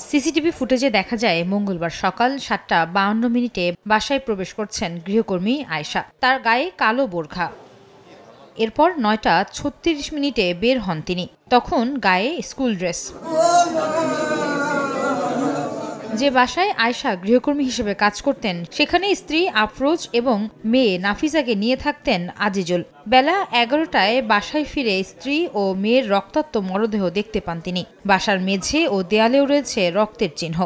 CCTV ফুটেজে দেখা যায় মঙ্গলবার সকাল ৭:৫২ বাসায় প্রবেশ করছেন গৃহকর্মী আয়েশা। তার গায়ে কালো বোরখা। এরপর ৯:৩৬ বের হন তিনি। তখন গায়ে স্কুল ড্রেস। যে বাসায় আয়েশা গৃহকর্মী হিসেবে কাজ করতেন সেখানে স্ত্রী আফরোজ এবং মেয়ে নাফিজাকে নিয়ে থাকতেন আজিজুল। বেলা ১১টায় বাসায় ফিরে স্ত্রী ও মেয়ের রক্তাক্ত মরদেহ দেখতে পান তিনি। বাসার মেঝে ও দেয়ালেও রয়েছে রক্তের চিহ্ন।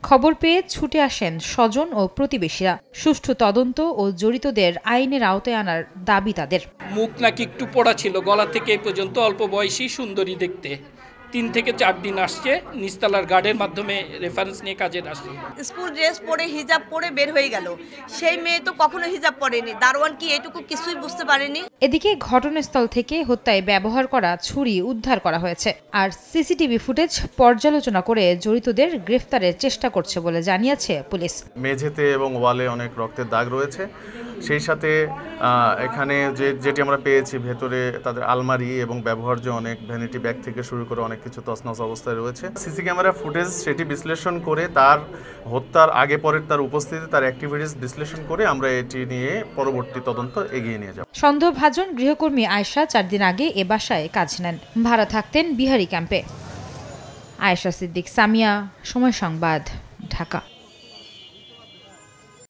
খবর পেয়ে ছুটে আসেন স্বজন ও প্রতিবেশীরা। সুষ্ঠু তদন্ত ও জড়িতদের আইনের আওতায় আনার দাবি তাদের। মুখ নাকি একটু পোড়া ছিল, গলা থেকে এই পর্যন্ত, অল্প বয়সী, সুন্দরী দেখতে। ৩ থেকে ৪ দিন আসছে, নিস্তালার গার্ডের মাধ্যমে রেফারেন্স নিয়ে কাজে আসছে। স্কুল ড্রেস পরে হিজাব পরে বের হয়ে গেল। সেই মেয়ে তো কখনো হিজাব পরেনি। দারোয়ান কি এটুকু কিছুই বুঝতে পারেনি? এদিকে ঘটনাস্থল থেকে হত্যায় ব্যবহার করা ছুরি উদ্ধার করা হয়েছে। আর সিসিটিভি ফুটেজ পর্যালোচনা করে জড়িতদের গ্রেফতারের চেষ্টা করছে বলে জানিয়েছে পুলিশ। মেঝেতে এবং ওয়ালে অনেক রক্তের দাগ রয়েছে। সেই সাথে এখানে যেটি আমরা পেয়েছি, ভেতরে তাদের আলমারি এবং ব্যবহার্য অনেক ভ্যানিটি ব্যাগ থেকে শুরু করে অনেক কিছু তছনছ অবস্থায় রয়েছে। সিসি ক্যামেরা ফুটেজ সেটি বিশ্লেষণ করে তার হত্যার আগে পরের তার উপস্থিতি, তার অ্যাক্টিভিটিস বিশ্লেষণ করে আমরা এটি নিয়ে পরবর্তী তদন্ত এগিয়ে নিয়ে যাব। সন্দেহভাজন গৃহকর্মী আয়েশা ৪ দিন আগে এ বাসায় কাজ নেন। ভাড়া থাকতেন বিহারি ক্যাম্পে। আয়েশা সিদ্দিক, সামিয়া, সময় সংবাদ, ঢাকা।